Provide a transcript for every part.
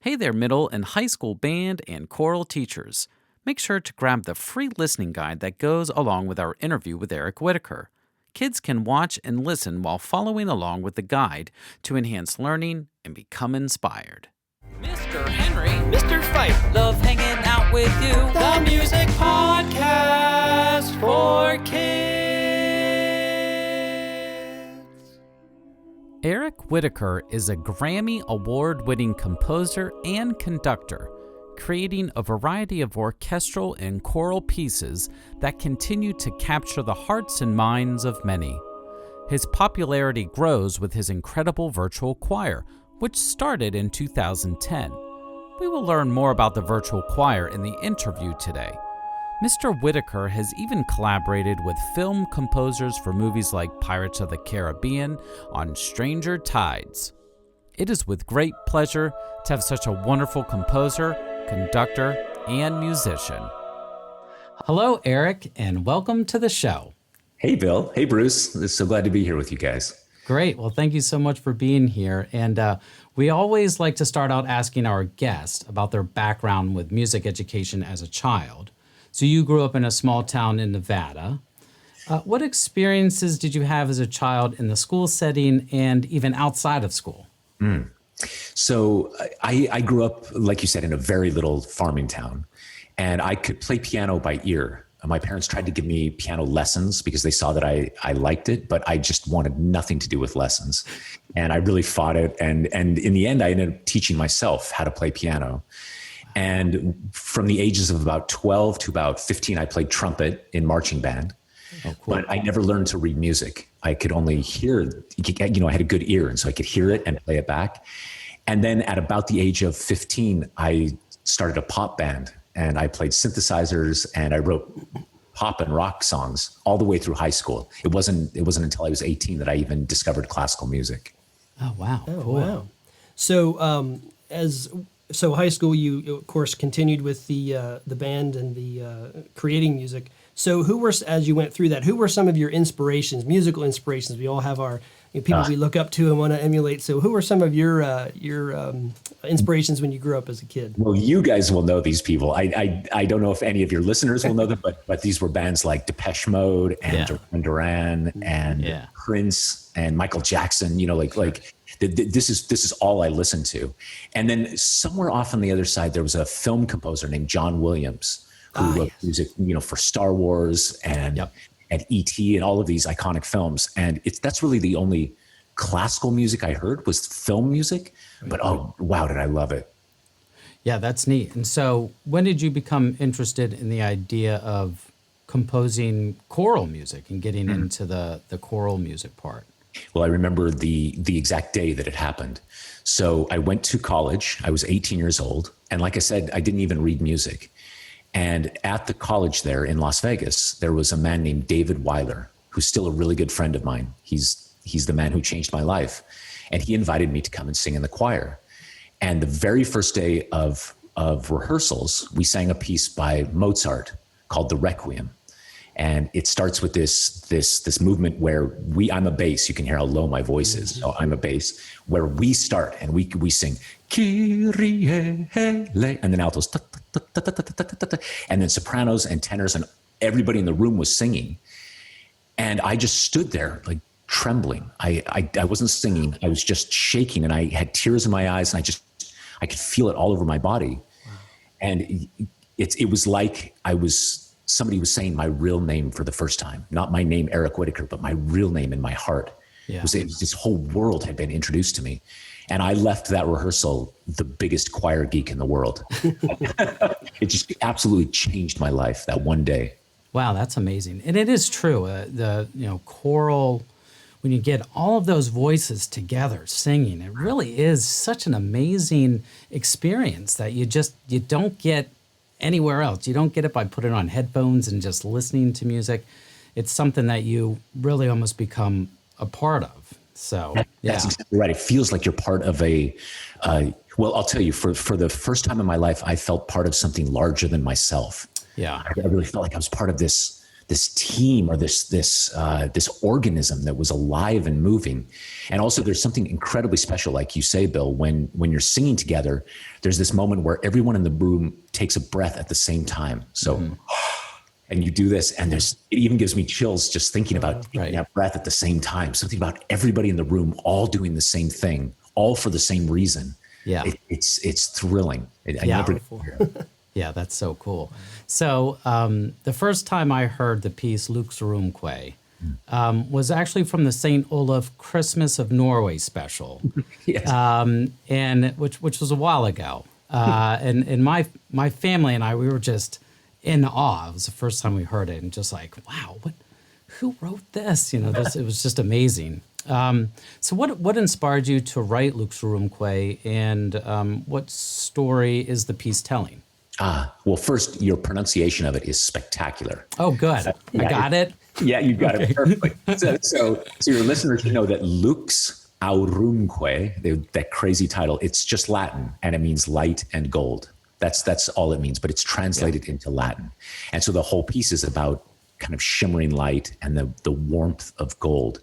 Hey there, middle and high school band and choral teachers. Make sure to grab the free listening guide that goes along with our interview with Eric Whitacre. Kids can watch and listen while following along with the guide to enhance learning and become inspired. Mr. Henry, Mr. Fife, love hanging out with you. The music podcast for kids. Eric Whitacre is a Grammy Award-winning composer and conductor, creating a variety of orchestral and choral pieces that continue to capture the hearts and minds of many. His popularity grows with his incredible virtual choir, which started in 2010. We will learn more about the virtual choir in the interview today. Mr. Whitacre has even collaborated with film composers for movies like Pirates of the Caribbean on Stranger Tides. It is with great pleasure to have such a wonderful composer, conductor, and musician. Hello, Eric, and welcome to the show. Hey, Bill. Hey, Bruce. So glad to be here with you guys. Great. Well, thank you so much for being here. And we always like to start out asking our guests about their background with music education as a child. So you grew up in a small town in Nevada. What experiences did you have as a child in the school setting and even outside of school? So I grew up, like you said, in a very little farming town, and I could play piano by ear. My parents tried to give me piano lessons because they saw that I liked it, but I just wanted nothing to do with lessons. And I really fought it. And in the end, I ended up teaching myself how to play piano. And from the ages of about 12 to about 15, I played trumpet in marching band. Oh, cool. But I never learned to read music. I could only hear, I had a good ear, and so I could hear it and play it back. And then at about the age of 15, I started a pop band, and I played synthesizers, and I wrote pop and rock songs all the way through high school. It wasn't until I was 18 that I even discovered classical music. Oh, wow. Oh, cool. Wow. So high school, you of course continued with the band and the creating music. So as you went through that, who were some of your inspirations, musical inspirations? We all have our people we look up to and want to emulate. So who were some of your inspirations when you grew up as a kid? Well, you guys will know these people. I don't know if any of your listeners will know them, but these were bands like Depeche Mode and Duran Duran and Prince and Michael Jackson. This is all I listened to. And then somewhere off on the other side, there was a film composer named John Williams who wrote music, for Star Wars and E.T. and all of these iconic films. And that's really the only classical music I heard was film music. But oh, wow, did I love it. Yeah, that's neat. And so when did you become interested in the idea of composing choral music and getting into the choral music part? Well, I remember the exact day that it happened. So I went to college. I was 18 years old. And like I said, I didn't even read music. And at the college there in Las Vegas, there was a man named David Weiler, who's still a really good friend of mine. He's the man who changed my life. And he invited me to come and sing in the choir. And the very first day of rehearsals, we sang a piece by Mozart called The Requiem. And it starts with this movement where I'm a bass. You can hear how low my voice is. So I'm a bass, where we start and we sing Kyrie hele, and then altos, ta, ta, ta, ta, ta, ta, ta, ta, and then sopranos and tenors, and everybody in the room was singing. And I just stood there like trembling. I wasn't singing. I was just shaking, and I had tears in my eyes, and I could feel it all over my body. Wow. And it was like somebody was saying my real name for the first time, not my name, Eric Whitacre, but my real name in my heart. Yeah. It was this whole world had been introduced to me. And I left that rehearsal the biggest choir geek in the world. It just absolutely changed my life that one day. Wow, that's amazing. And it is true. Choral, when you get all of those voices together singing, it really is such an amazing experience that you don't get anywhere else. You don't get it by putting on headphones and just listening to music. It's something that you really almost become a part of. So that's exactly right. It feels like you're part of well, I'll tell you, for the first time in my life, I felt part of something larger than myself. Yeah. I really felt like I was part of this team or this organism that was alive and moving. And also there's something incredibly special, like you say, Bill, when you're singing together, there's this moment where everyone in the room takes a breath at the same time. So, and you do this, and it even gives me chills just thinking about taking that breath at the same time. Something about everybody in the room all doing the same thing, all for the same reason. Yeah. It's thrilling. Yeah, that's so cool. So the first time I heard the piece Lux Aurumque was actually from the St. Olaf Christmas of Norway special, Yes. and which was a while ago. And my family and I, we were just in awe. It was the first time we heard it, and just like, wow, who wrote this? You know, it was just amazing. So what inspired you to write Lux Aurumque, and what story is the piece telling? Well, first, your pronunciation of it is spectacular. Oh, good. I got it. Yeah, you got it perfectly. So your listeners should know that Lux Aurumque, that crazy title, it's just Latin, and it means light and gold. That's all it means, but it's translated into Latin. And so the whole piece is about kind of shimmering light and the warmth of gold.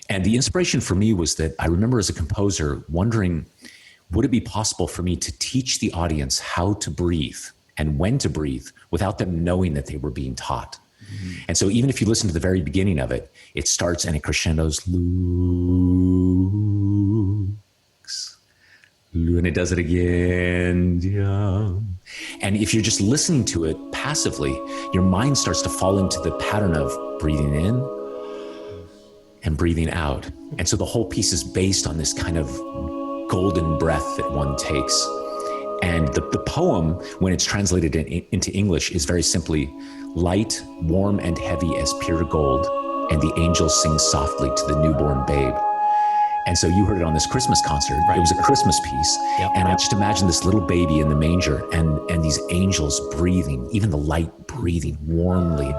And the inspiration for me was that I remember as a composer wondering, would it be possible for me to teach the audience how to breathe and when to breathe without them knowing that they were being taught? Mm-hmm. And so even if you listen to the very beginning of it, it starts and it crescendos, Lux, and it does it again. And if you're just listening to it passively, your mind starts to fall into the pattern of breathing in and breathing out. And so the whole piece is based on this kind of golden breath that one takes. And the poem, when it's translated into English, is very simply light, warm, and heavy as pure gold, and the angels sing softly to the newborn babe. And so you heard it on this Christmas concert. Right. It was a Christmas piece. Yep. And I just imagined this little baby in the manger and these angels breathing, even the light breathing warmly.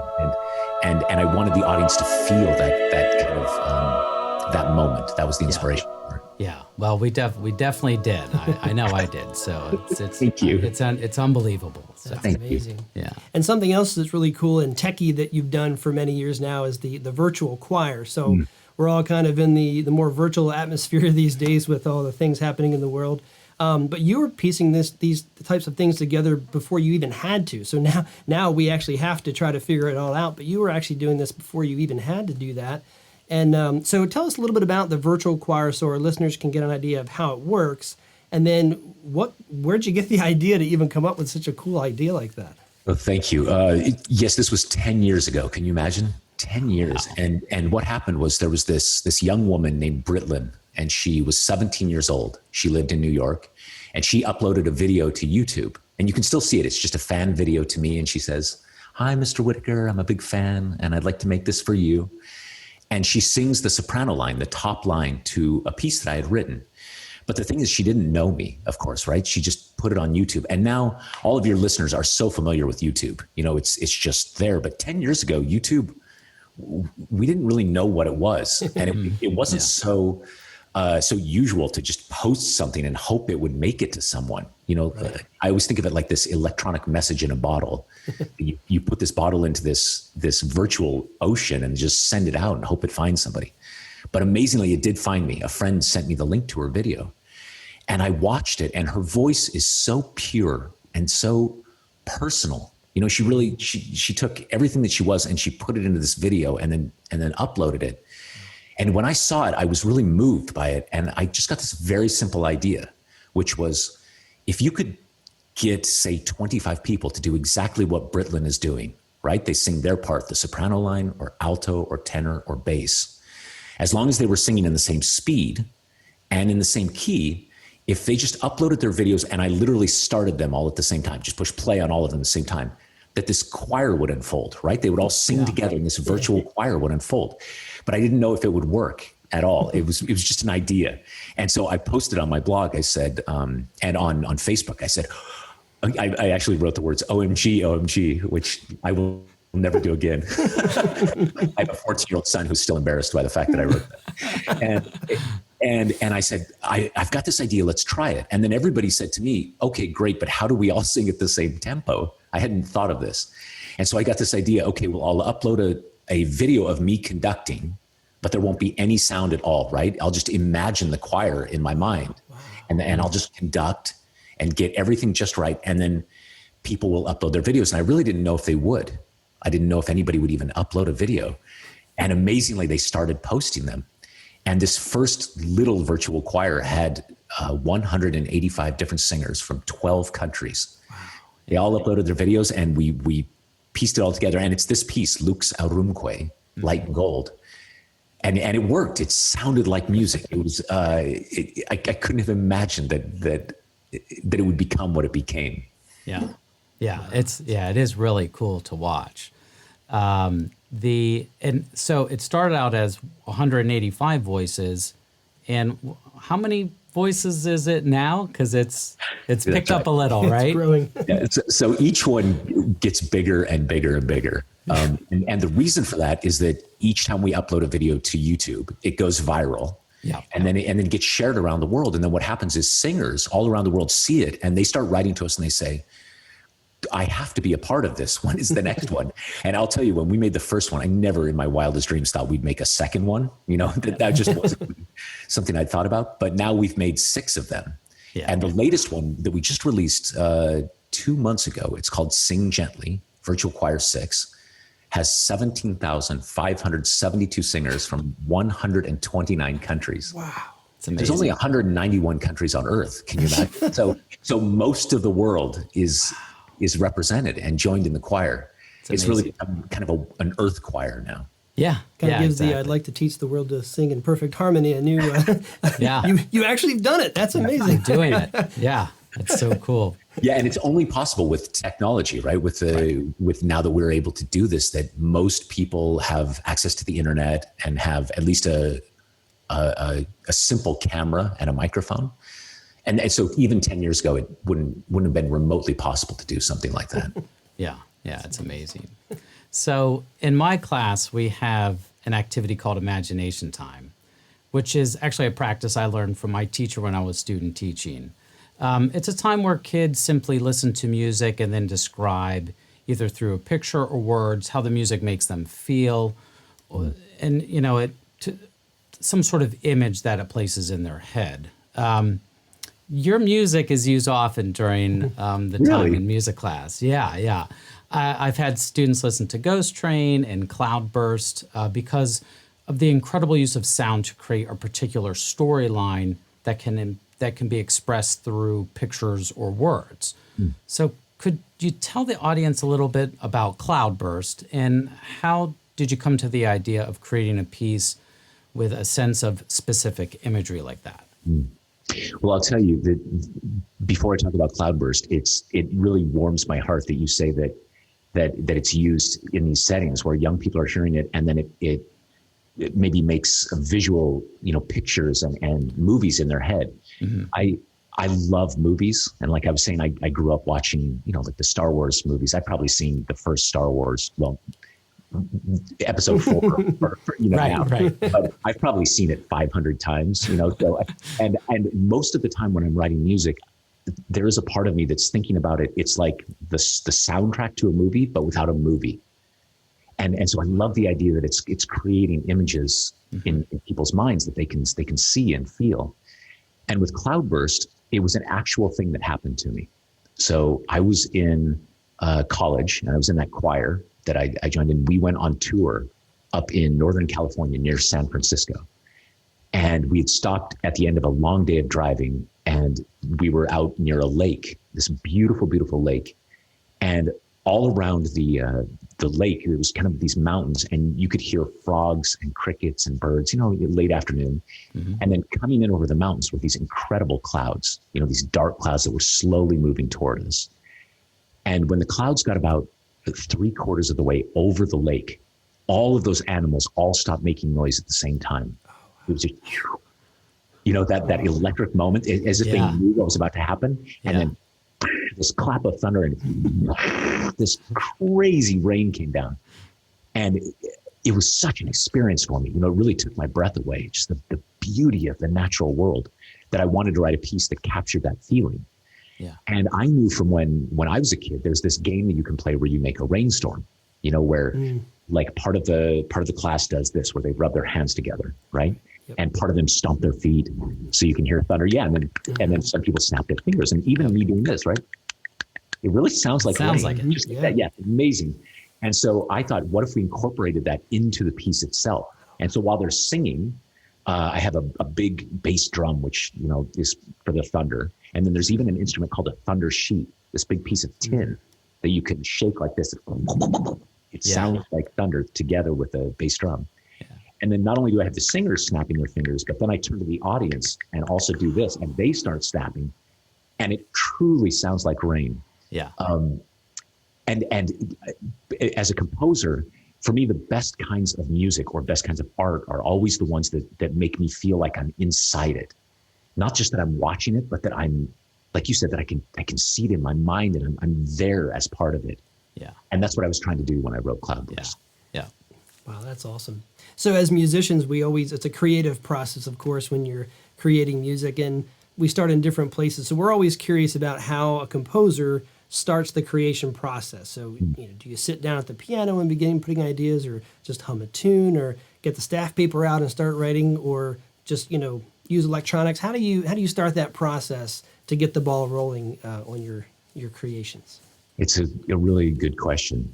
And I wanted the audience to feel that kind of, that moment. That was the inspiration. Yeah, well, we definitely did. I know I did. So it's Thank you. It's unbelievable. So. That's amazing. Yeah. And something else that's really cool and techie that you've done for many years now is the virtual choir. So we're all kind of in the more virtual atmosphere these days with all the things happening in the world. But you were piecing these types of things together before you even had to. So now we actually have to try to figure it all out. But you were actually doing this before you even had to do that. And so tell us a little bit about the virtual choir so our listeners can get an idea of how it works. And then where'd you get the idea to even come up with such a cool idea like that? Oh, thank you. Yes, this was 10 years ago. Can you imagine? 10 years. Wow. And what happened was there was this young woman named Britlin, and she was 17 years old. She lived in New York, and she uploaded a video to YouTube. And you can still see it. It's just a fan video to me. And she says, "Hi, Mr. Whitacre. I'm a big fan, and I'd like to make this for you." And she sings the soprano line, the top line, to a piece that I had written. But the thing is, she didn't know me, of course, right? She just put it on YouTube. And now all of your listeners are so familiar with YouTube. You know, it's just there. But 10 years ago, YouTube, we didn't really know what it was. And it wasn't so usual to just post something and hope it would make it to someone. You know, right. I always think of it like this electronic message in a bottle. You put this bottle into this virtual ocean and just send it out and hope it finds somebody. But amazingly, it did find me. A friend sent me the link to her video, and I watched it, and her voice is so pure and so personal. You know, she took everything that she was and she put it into this video and then uploaded it. And when I saw it, I was really moved by it. And I just got this very simple idea, which was, if you could get, say, 25 people to do exactly what Britlin is doing, right? They sing their part, the soprano line or alto or tenor or bass. As long as they were singing in the same speed and in the same key, if they just uploaded their videos and I literally started them all at the same time, just push play on all of them at the same time, that this choir would unfold, right? They would all sing together and this virtual choir would unfold. But I didn't know if it would work at all. It was just an idea. And so I posted on my blog, I said, and on Facebook, I said, I actually wrote the words OMG, OMG, which I will never do again. I have a 14-year-old son who's still embarrassed by the fact that I wrote that. And I said, I've got this idea, let's try it. And then everybody said to me, okay, great, but how do we all sing at the same tempo? I hadn't thought of this. And so I got this idea, okay, well, I'll upload a video of me conducting, but there won't be any sound at all, right? I'll just imagine the choir in my mind. Wow. And I'll just conduct and get everything just right. And then people will upload their videos. And I really didn't know if they would. I didn't know if anybody would even upload a video. And amazingly, they started posting them. And this first little virtual choir had 185 different singers from 12 countries. Wow. They all uploaded their videos, and we pieced it all together. And it's this piece, Lux Aurumque, Light and Gold. And it worked. It sounded like music. It was, I couldn't have imagined that it would become what it became. Yeah. Yeah. It is really cool to watch. And so it started out as 185 voices, and how many voices is it now? Because it's picked up a little, right? It's growing. Yeah, so each one gets bigger and bigger and bigger. And the reason for that is that each time we upload a video to YouTube, it goes viral. Yeah. And then it gets shared around the world. And then what happens is singers all around the world see it, and they start writing to us and they say, I have to be a part of this. When is the next one? And I'll tell you, when we made the first one, I never in my wildest dreams thought we'd make a second one. That just wasn't something I'd thought about. But now we've made 6 of them. Yeah. And the latest one that we just released 2 months ago, it's called Sing Gently, Virtual Choir 6, has 17,572 singers from 129 countries. Wow. There's only 191 countries on Earth. Can you imagine? So most of the world is represented and joined in the choir. It's really become kind of an earth choir now. Yeah. Kind of gives I'd like to teach the world to sing in perfect harmony. A new, you actually have done it. That's amazing. I'm doing it. Yeah. It's so cool. Yeah. And it's only possible with technology, right? With now that we're able to do this, that most people have access to the internet and have at least a simple camera and a microphone. And so even 10 years ago, it wouldn't have been remotely possible to do something like that. Yeah, it's amazing. So in my class, we have an activity called Imagination Time, which is actually a practice I learned from my teacher when I was student teaching. It's a time where kids simply listen to music and then describe, either through a picture or words, how the music makes them feel, and some sort of image that it places in their head. Your music is used often during the time in music class. Yeah. I've had students listen to Ghost Train and Cloudburst because of the incredible use of sound to create a particular storyline that can be expressed through pictures or words. So could you tell the audience a little bit about Cloudburst, and how did you come to the idea of creating a piece with a sense of specific imagery like that? Well, I'll tell you that before I talk about Cloudburst, it really warms my heart that you say that it's used in these settings where young people are hearing it, and then it maybe makes visual, pictures and movies in their head. Mm-hmm. I love movies, and like I was saying, I grew up watching, like the Star Wars movies. I've probably seen the first Star Wars, episode 4, right. But I've probably seen it 500 times, so, and most of the time when I'm writing music, there is a part of me that's thinking about it. It's like the soundtrack to a movie, but without a movie. And so I love the idea that it's creating images in people's minds that they can see and feel. And with Cloudburst, it was an actual thing that happened to me. So I was in college, and I was in that choir that I joined in. We went on tour up in Northern California near San Francisco. And we had stopped at the end of a long day of driving, and we were out near a lake, this beautiful, beautiful lake. And all around the lake, there was kind of these mountains, and you could hear frogs and crickets and birds, late afternoon. Mm-hmm. And then coming in over the mountains were these incredible clouds, these dark clouds that were slowly moving toward us. And when the clouds got about 3/4 of the way over the lake, all of those animals all stopped making noise at the same time. It was just, that electric moment, as if they knew what was about to happen. And then this clap of thunder and this crazy rain came down. And it was such an experience for me. It really took my breath away, just the beauty of the natural world, that I wanted to write a piece that captured that feeling. Yeah. And I knew from when I was a kid, there's this game that you can play where you make a rainstorm, where like part of the class does this, where they rub their hands together, right? Yep. And part of them stomp their feet so you can hear thunder. Yeah. And then some people snap their fingers. And even me doing this, right? It really sounds like rain. Like it. Just yeah, amazing. And so I thought, what if we incorporated that into the piece itself? And so while they're singing, I have a big bass drum, which, is for the thunder. And then there's even an instrument called a thunder sheet, this big piece of tin that you can shake like this. It sounds like thunder together with a bass drum. Yeah. And then not only do I have the singers snapping their fingers, but then I turn to the audience and also do this, and they start snapping, and it truly sounds like rain. Yeah. And as a composer, for me, the best kinds of music or best kinds of art are always the ones that make me feel like I'm inside it. Not just that I'm watching it, but that I'm, like you said, that I can see it in my mind and I'm there as part of it. Yeah. And that's what I was trying to do when I wrote Cloudburst. Yeah. Wow, that's awesome. So as musicians, it's a creative process, of course, when you're creating music, and we start in different places. So we're always curious about how a composer starts the creation process. So, do you sit down at the piano and begin putting ideas, or just hum a tune, or get the staff paper out and start writing, or just, use electronics? How do you start that process to get the ball rolling on your creations? It's a really good question.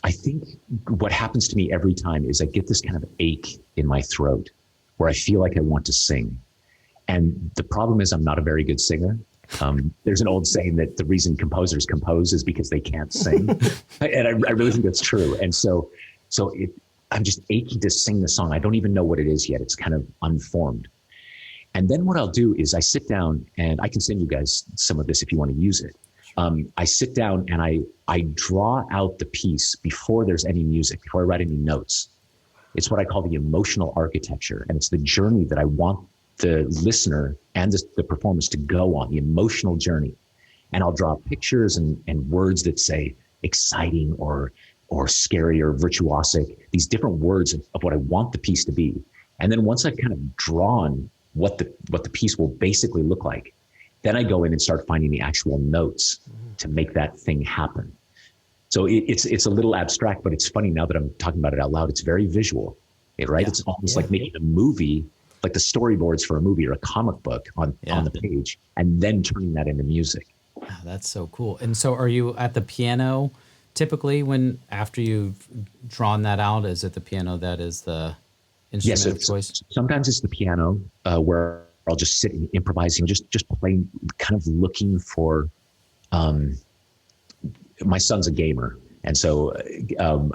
I think what happens to me every time is I get this kind of ache in my throat where I feel like I want to sing. And the problem is I'm not a very good singer. There's an old saying that the reason composers compose is because they can't sing. And I really think that's true. And so I'm just achy to sing the song. I don't even know what it is yet. It's kind of unformed. And then what I'll do is I sit down, and I can send you guys some of this if you want to use it. I sit down and I draw out the piece before there's any music, before I write any notes. It's what I call the emotional architecture. And it's the journey that I want the listener and the performers to go on, the emotional journey. And I'll draw pictures and words that say exciting or scary or virtuosic, these different words of what I want the piece to be. And then once I've kind of drawn what the piece will basically look like, then I go in and start finding the actual notes to make that thing happen. So it's a little abstract, but it's funny now that I'm talking about it out loud. It's very visual, right? Yeah. It's almost like making a movie, like the storyboards for a movie or a comic book on the page, and then turning that into music. Wow, that's so cool. And so are you at the piano typically after you've drawn that out? Is it the piano that is the instrument of choice? Sometimes it's the piano where I'll just sit and improvise, just playing, kind of looking for, my son's a gamer. And so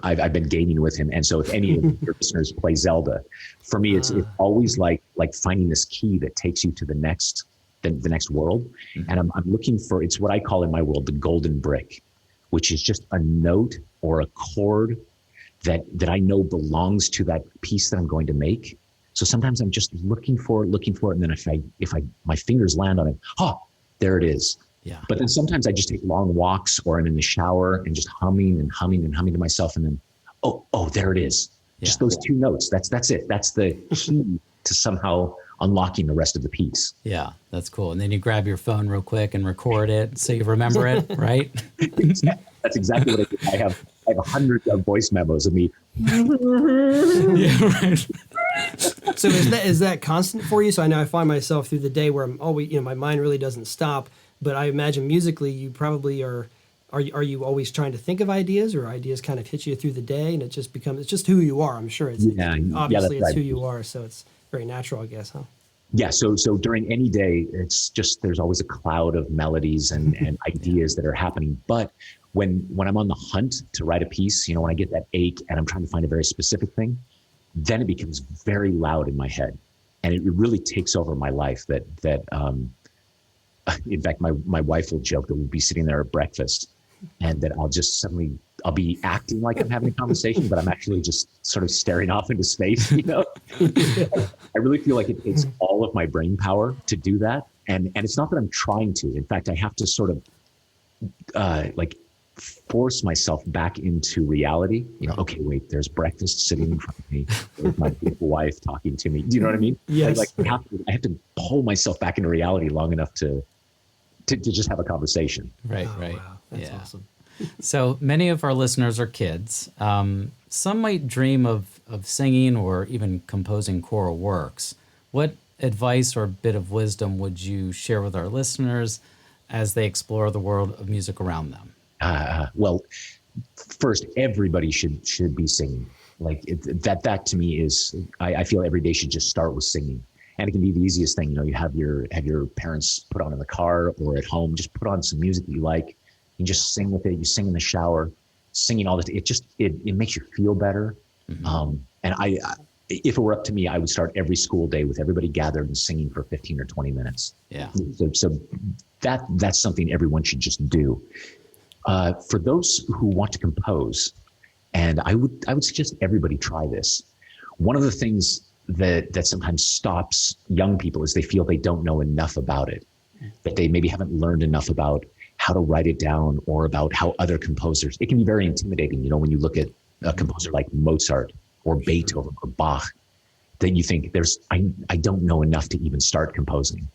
I've been gaming with him. And so if any of your listeners play Zelda, for me, it's always like finding this key that takes you to the next world. Mm-hmm. And I'm looking for, it's what I call in my world, the golden brick, which is just a note or a chord that I know belongs to that piece that I'm going to make. So sometimes I'm just looking for it. And then if my fingers land on it, there it is. Yeah. But then sometimes I just take long walks, or I'm in the shower and just humming to myself. And then, there it is. Yeah. Just those two notes. That's it. That's the key to somehow unlocking the rest of the piece. Yeah, that's cool. And then you grab your phone real quick and record it so you remember it, right? That's exactly what I do. I have 100 voice memos of me. Yeah, right. So is that constant for you? So I know I find myself through the day where I'm always, my mind really doesn't stop. But I imagine musically, you probably are you always trying to think of ideas, or ideas kind of hit you through the day, and it's just who you are. I'm sure it's who you are, so it's very natural, I guess, huh? Yeah. So during any day, it's just, there's always a cloud of melodies and ideas that are happening. But when I'm on the hunt to write a piece, when I get that ache and I'm trying to find a very specific thing, then it becomes very loud in my head, and it really takes over my life. In fact, my wife will joke that we'll be sitting there at breakfast, and that I'll be acting like I'm having a conversation, but I'm actually just sort of staring off into space. I really feel like it takes all of my brain power to do that, and it's not that I'm trying to. In fact, I have to sort of force myself back into reality. Okay, wait, there's breakfast sitting in front of me. There's my beautiful wife talking to me. Do you know what I mean? Yes. I have to pull myself back into reality long enough to to just have a conversation. Right, Oh, right. wow. That's awesome. So many of our listeners are kids. Some might dream of singing or even composing choral works. What advice or bit of wisdom would you share with our listeners as they explore the world of music around them? Well, first, everybody should be singing. Like that to me is, I feel every day should just start with singing. And it can be the easiest thing. You have your parents put on in the car or at home, just put on some music that you like. You just sing with it. You sing in the shower, singing all this. It makes you feel better. Mm-hmm. And if it were up to me, I would start every school day with everybody gathered and singing for 15 or 20 minutes. Yeah. So that's something everyone should just do. For those who want to compose, and I would suggest everybody try this. One of the things that sometimes stops young people is they feel they don't know enough about it, that they maybe haven't learned enough about how to write it down or about how other composers. It can be very intimidating, when you look at a composer like Mozart or Beethoven or Bach, that you think I don't know enough to even start composing.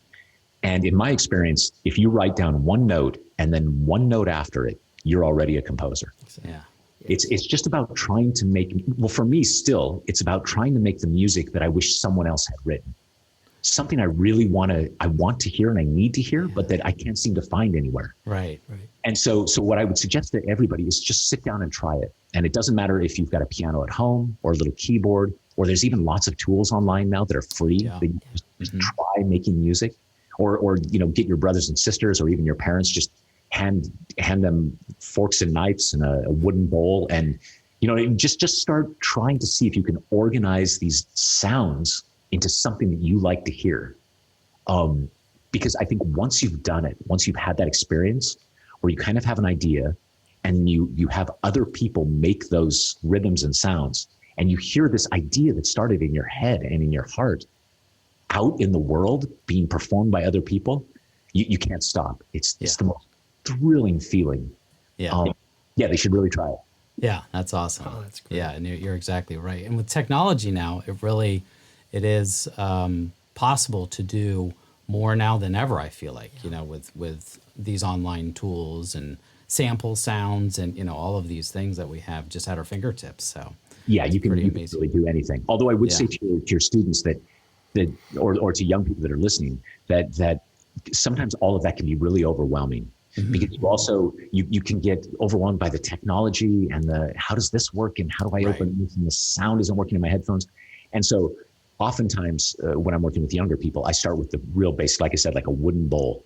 And in my experience, if you write down one note and then one note after it, you're already a composer. Yeah. It's just about trying to make, well, for me still, it's about trying to make the music that I wish someone else had written. Something I really want to hear and I need to hear, but that I can't seem to find anywhere. Right. And so what I would suggest to everybody is just sit down and try it. And it doesn't matter if you've got a piano at home or a little keyboard, or there's even lots of tools online now that are free. Yeah. That you just try making music, or get your brothers and sisters or even your parents, just hand them forks and knives and a wooden bowl, and just start trying to see if you can organize these sounds into something that you like to hear. Because I think once you've done it, once you've had that experience where you kind of have an idea and you have other people make those rhythms and sounds, and you hear this idea that started in your head and in your heart out in the world being performed by other people, you can't stop. It's the most thrilling feeling. Yeah. They should really try it. Yeah, that's awesome. Oh, that's great. Yeah, and you're exactly right. And with technology now, it is possible to do more now than ever, I feel like, with these online tools and sample sounds and, all of these things that we have just at our fingertips. So yeah, you can really do anything. Although I would say to your students that or to young people that are listening, that sometimes all of that can be really overwhelming. Mm-hmm. Because you also you can get overwhelmed by the technology and how does this work and how do I open this and the sound isn't working in my headphones. And so oftentimes when I'm working with younger people, I start with the real basic, like I said, like a wooden bowl,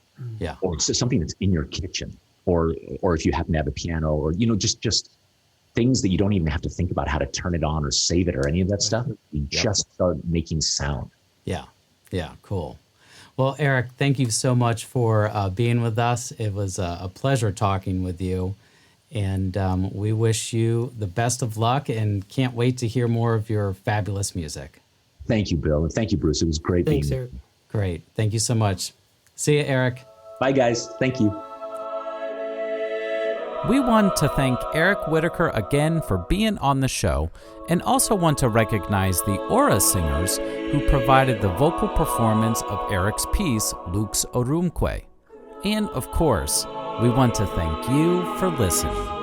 or something that's in your kitchen, or if you happen to have a piano, or just things that you don't even have to think about how to turn it on or save it or any of that stuff. You just start making sound. Yeah, cool. Well, Eric, thank you so much for being with us. It was a pleasure talking with you. And we wish you the best of luck and can't wait to hear more of your fabulous music. Thank you, Bill. And thank you, Bruce. It was great Thanks, being Eric. Great. Thank you so much. See you, Eric. Bye, guys. Thank you. We want to thank Eric Whitacre again for being on the show, and also want to recognize the Aura singers who provided the vocal performance of Eric's piece, Lux Aurumque. And of course, we want to thank you for listening.